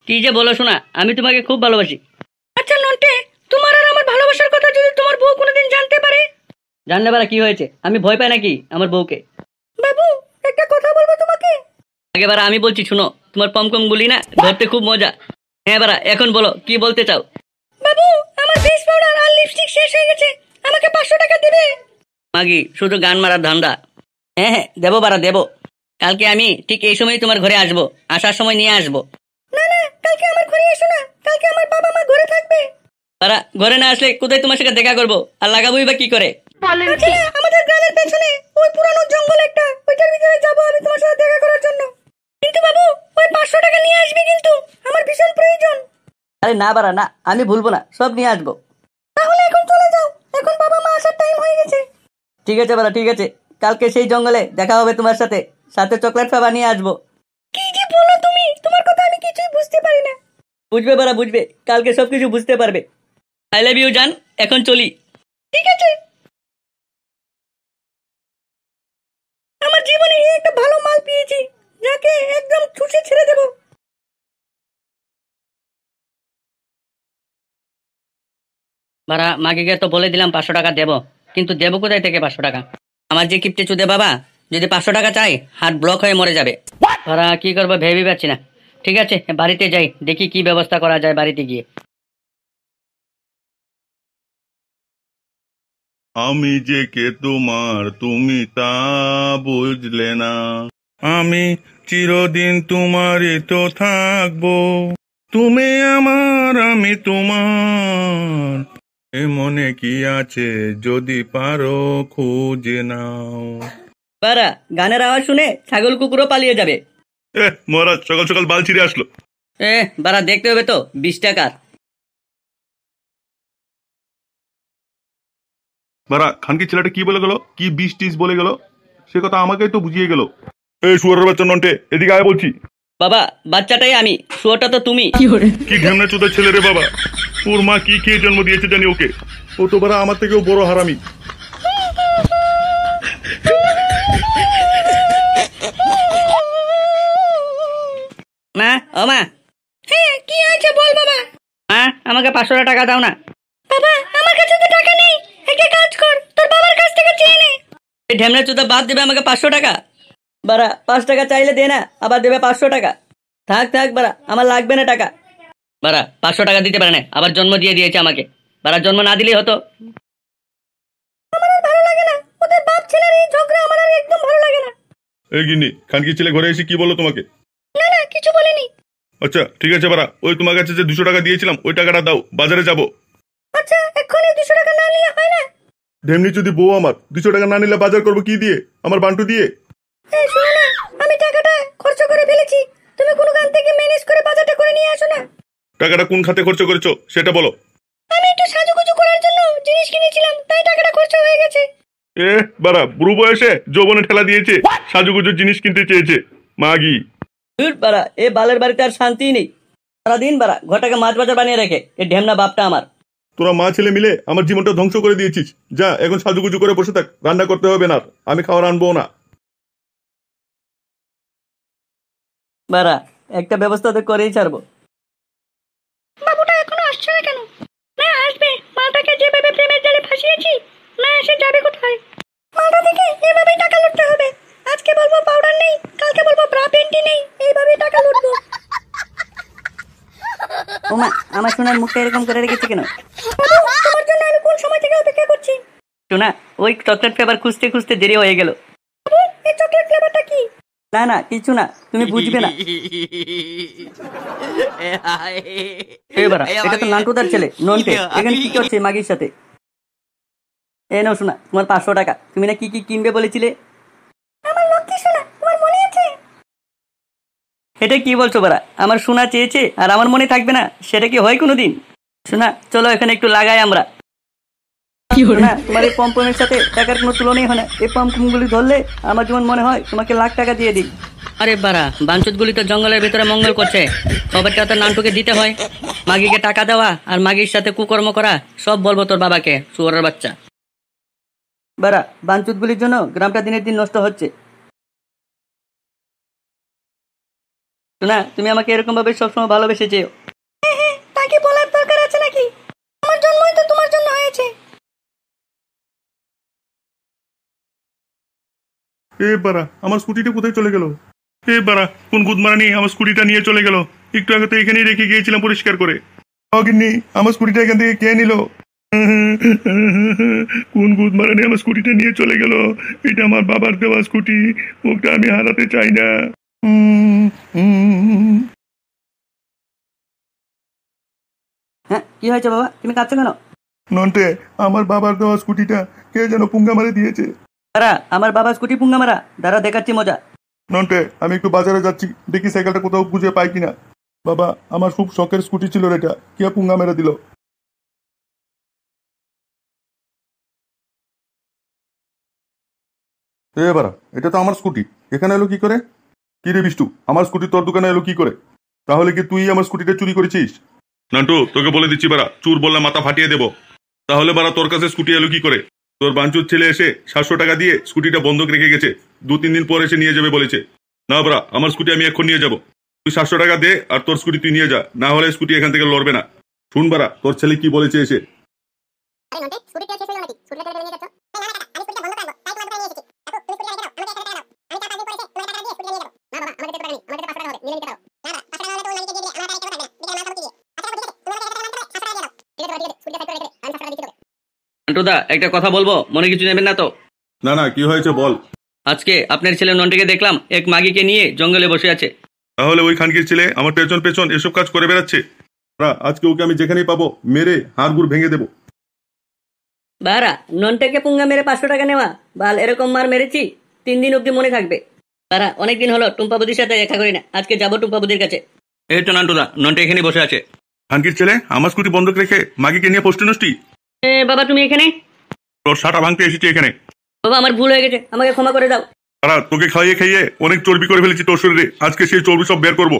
কি যে বলো শোনা, আমি তোমাকে খুব ভালোবাসি। আচ্ছা নন্টে, তোমার আর আমার ভালোবাসার কথা যদি তোমার বউ কোনোদিন জানতে পারে? জানলে পারা কি হয়েছে, আমি ভয় পাই নাকি আমার বউকে? বাবু, একটা কথা বলবো তোমাকে। আগে বারা আমি বলছি শুনো, তোমার পমকম গুলি না ধরতে খুব মজা। হ্যাঁ বারা, এখন বলো কি বলতে চাও? বাবু, আমার ফেস পাউডার আর লিপস্টিক শেষ হয়ে গেছে, আমাকে 500 টাকা দেবে? মাগি শুধু গান মারার ধান্দা। হ্যাঁ হ্যাঁ দেবো বারা দেবো। কালকে আমি ঠিক এই সময় তোমার ঘরে আসবো, আসার সময় নিয়ে আসবো। না না, কালকে আমার ঘরে এসো না, কালকে আমার বাবা মা ঘরে থাকবে। তারা ঘরে না আসলে কোথায় তোমার সাথে দেখা করবো, আর লাগাবোই বা কি করে? আমাদের গ্রামের পেছনে ওই পুরানো জঙ্গল একটা, ওইটার ভিতরে যাবো আমি তোমার সাথে দেখা করার জন্য। কিন্তু বাবু, ওই 500 টাকা নিয়ে আসবে কিন্তু, আমার ভীষণ প্রয়োজন। আরে না বারা না, আমি ভুলবো না, সব নিয়ে আসবো। তাহলে এখন চলে যাও, এখন বাবা মা আসার টাইম হয়ে গেছে। ঠিক আছে বারা ঠিক আছে, কালকে সেই জঙ্গলে দেখা হবে তোমার সাথে, সাথে চকলেট ফেবা নিয়ে আসবো। কি যে বলো তুমি, তোমার কথা আমি কিছুই বুঝতে পারি না। বুঝবে বারা বুঝবে, কালকে সবকিছু বুঝতে পারবে। আই লাভ ইউ জান, এখন চলি। ঠিক আছে। আমার জীবনে একটা ভালো মাল পেয়েছি, যাকে একদম চুষে ছেড়ে দেব। বারা মাকে তো বলে দিলাম 500 টাকা দেবো, কিন্তু দেবো কোথায় থেকে 500 টাকা? আমার যে কিপটে চুদে বাবা যদি 500 টাকা চাই, হাত ব্লক হয়ে মরে যাবে। বারা কি করবো ভেবে পাচ্ছি না। ঠিক আছে বাড়িতে যাই, দেখি কি ব্যবস্থা করা যায় বাড়িতে গিয়ে। আমি যে কে তোমার তুমি তা বুঝলে না, আমি চিরদিন তোমারই তো থাকবো, তুমি আমার আমি তোমার, এ মনে কি আছে যদি পারো খুঁজে নাও। বারা গানের আওয়াজ শুনে ছাগল কুকুরও পালিয়ে যাবে। মহারাজ সকাল সকাল বাল ছিঁড়ে আসলো। বারা দেখতে হবে তো 20 টাকার। বারা খানকি ছেলেটা কি বলে গেল, কি 20-30 বলে গেল, সে কথা আমাকেই তো বুঝিয়ে গেল। এই শুয়ারের বাচ্চা নন্টে, এদিকে আয় বলছি। বাবা বাচ্চাটাই আমি, শুয়োরটা তো তুমি। কি ঘেমনা চোদা ছেলে রে বাবা, ওর মা কি খেয়ে জন্ম দিয়েছে জানি ওকে, ও তো বারা আমার থেকেও বড় হারামি। মা ও মা। হ্যাঁ কি হয়েছে বল বাবা। মা আমাকে 500 টাকা দাও না। বাবা আমার কাছে তো টাকা নেই, একটা কাজ কর, তোর বাবার কাছ থেকে চেয়ে নে। এই ঢেমনা চোদা বাপ দেবে আমাকে 500 টাকা? বারা 5 টাকা চাইলে দে না, আবার দেবে 500 টাকা। থাক থাক বারা, আমার লাগবে না টাকা। বারা 500 টাকা দিতে পারে না, আবার জন্ম দিয়ে দিয়েছে আমাকে, বারা জন্ম না দিলেই হতো। আমার আর ভালো লাগে না, ওদের বাপ ছেলের এই ঝগড়া আমার আর একদম ভালো লাগে না। এই গিন্নি, খানকি ছেলে ঘরে এসে কি বললো তোমাকে? না না কিছু বলেনি। আচ্ছা ঠিক আছে বারা, ওই তোমার কাছে যে 200 টাকা দিয়েছিলাম ওই টাকাটা দাও, বাজারে যাবো। আচ্ছা এক্ষুনি 200 টাকা না নিলে হয় না? ঢেমনি যদি বউ আমার, 200 টাকা না নিলে বাজার করবো কি দিয়ে, আমার বান্টু দিয়ে? এই শোনো না, আমি টাকাটা খরচ করে ফেলেছি, তুমি কোনো গান থেকে ম্যানেজ করে বাজারটা করে নিয়ে আসো না। টাকাটা কোন খাতে খরচ করেছো সেটা বলো। আমি একটু সাজুগুজু করার জন্য জিনিস কিনেছিলাম, তাই টাকাটা খরচ হয়ে গেছে। বারা বুড়ো বয়সে যৌবনে ঠেলা দিয়েছে, সাজুগুজুর জিনিস কিনতে চেয়েছে মাগি। দূর বাড়া, এ বালের বাড়িতে আর শান্তিই নেই, সারাদিন বাড়া ঘরটাকে মাছ বাজার বানিয়ে রেখে এ ঢেমনা বাপটা আমার। তোরা মা ছেলে মিলে আমার জীবনটা ধ্বংস করে দিয়েছিস, যা এখন সাজুগুজু করে বসে থাক, রান্না করতে হবে না, আমি খাওয়ার আনবো না। বাড়া একটা ব্যবস্থা তো করেই ছাড়বো। বাবুটা এখনো আসছে না কেন? না আসবে, মাটাকে যেভাবে প্রেমের জালে ফাঁসিয়েছি, না এসে যাবে কোথায়? মাটা থেকে এভাবেই টাকা লুটতে হবে, আজকে বলবো পাউডার নেই, কালকে বলবো ব্রা পেন্টি নেই, এইভাবেই টাকা লুটবো। ওমা আমার সোনার মুখটা এরকম করে রেখেছে কেন? তোমার জন্য আমি কোন সময় থেকে অপেক্ষা করছি। সোনা ওই চকলেট ফ্লেভার খুঁজতে খুঁজতে দেরি হয়ে গেল। এই চকলেট ফ্লেভারটা কি? না না কিছু না, তুমি বুঝবে না। এবার এটা তো নান্টুদার ছেলে নন্টে, এখানে কি করছে মাগির সাথে? এ নাও শোনা তোমার 500 টাকা, তুমি না কি কি কিনবে বলেছিলে? আমার লক্ষ্মী সোনা, তোমার মনে আছে? এটা কি বলছো বাড়া, আমার সোনা চেয়েছে আর আমার মনে থাকবে না, সেটা কি হয় কোনোদিন? শোনা চলো এখানে একটু লাগাই আমরা। না তোমার এই পম্পমের সাথে টাকার কোনো তুলনাই হয় না, এই পম্পম গুলি ধরলে আমার যেমন মনে হয় তোমাকে লাখ টাকা দিয়ে দিই। আরে বাড়া বাঞ্চুত গুলি তো জঙ্গলের ভিতরে মঙ্গল করছে, খবরটা তো নান্টুকে দিতে হয়, মাগিকে টাকা দেওয়া আর মাগির সাথে কুকর্ম করা সব বলবো তোর বাবাকে, শুয়োরের বাচ্চা। বাড়া বাঞ্চুত গুলির জন্য গ্রামটা দিনের দিন নষ্ট হচ্ছে। না, তুমি আমাকে এরকম ভাবে সবসময় ভালোবেসে চেয়েও। তাকে বলার দরকার আছে নাকি? আমার জন্মই তো তোমার জন্য হয়েছে। এ বাড়া, আমার স্কুটিটা কোথায় চলে গেল? এ বাড়া, কোন গুদমারানি আমার স্কুটিটা নিয়ে চলে গেল? একটু আগে তো এখানেই রেখে গিয়েছিলাম পরিষ্কার করে। অগিন্নি, আমার স্কুটিটা এখান থেকে কে নিল? কোন গুদমারানি আমার স্কুটিটা নিয়ে চলে গেল? এটা আমার বাবার দেওয়া স্কুটি, ওটা আমি হারাতে চাই না। হ্যাঁ, কি হয়েছে বাবা, তুমি কাঁদছো কেন? নন্টে, আমার বাবার দেওয়া স্কুটিটা কে যেন পুঙ্গা মারে দিয়েছে। দাঁড়া, আমার বাবা স্কুটি পুঙ্গা মারা? দাঁড়া, দেখাচ্ছি মজা। নন্টে, আমি একটু বাজারে যাচ্ছি, দেখি সাইকেলটা কোথাও খুঁজে পাই কিনা। বাবা, আমার খুব শখের স্কুটি ছিল এটা, কে পুঙ্গা মেরে দিল? বাড়া, এটা তো আমার স্কুটি, এখানে এলো কি করে? কি রে বিষ্টু, আমার স্কুটি তোর দোকানে এলো কি করে? তাহলে কি তুই আমার স্কুটিটা চুরি করেছিস? নান্টু, তোকে বলে দিচ্ছি বাড়া, চুর বললে মাথা ফাটিয়ে দেবো। তাহলে বাড়া তোর কাছে স্কুটি এলো কি করে? তোর বাঞ্চুর ছেলে এসে 700 টাকা দিয়ে স্কুটিটা বন্ধক রেখে গেছে, 2-3 দিন পর এসে নিয়ে যাবে বলেছে। না বাড়া, আমার স্কুটি আমি এখন নিয়ে যাব। তুই 700 টাকা দে আর তোর স্কুটি তুই নিয়ে যা, না হলে স্কুটি এখান থেকে লড়বে না। শুন বাড়া, তোর ছেলে কি বলেছে এসে। নান্টুদা, একটা কথা বলবো, মনে কিছু নেবেন না তো? না না, কি হয়েছে বল। আজকে আপনার ছেলে নন্টেকে দেখলাম এক মাগিকে নিয়ে জঙ্গলে বসে আছে। তাহলে ওই খানকির ছেলে আমার পেছন পেছন এসব কাজ করে বেড়াচ্ছে। আজকে ওকে আমি যেখানেই পাবো মেরে হাড় গুড় ভেঙে দেবো। বারা, নন্টেকে পুঙ্গা মেরে 500 টাকা নেওয়া, বাল এরকম মার মেরেছি 3 দিন অব্দি মনে থাকবে। বারা, অনেকদিন হলো টুম্পাবুদির সাথে দেখা করি না, আজকে যাবো টুম্পাবুদির কাছে। এই তো নান্টুদা, নন্টে এখানে বসে আছে। খানকির ছেলে আমার স্কুটি বন্ধক রেখে মাগিকে নিয়ে পোস্টে নষ্টি। বাবা, তুমি এখানে? তোর সাটা ভাঙতে এসেছি এখানে। বাবা, আমার ভুল হয়ে গেছে, আমাকে ক্ষমা করে দাও। তোকে খাইয়ে খাইয়ে অনেক চর্বি করে ফেলেছি তোর শরীরে, আজকে সেই চর্বি সব বের করবো।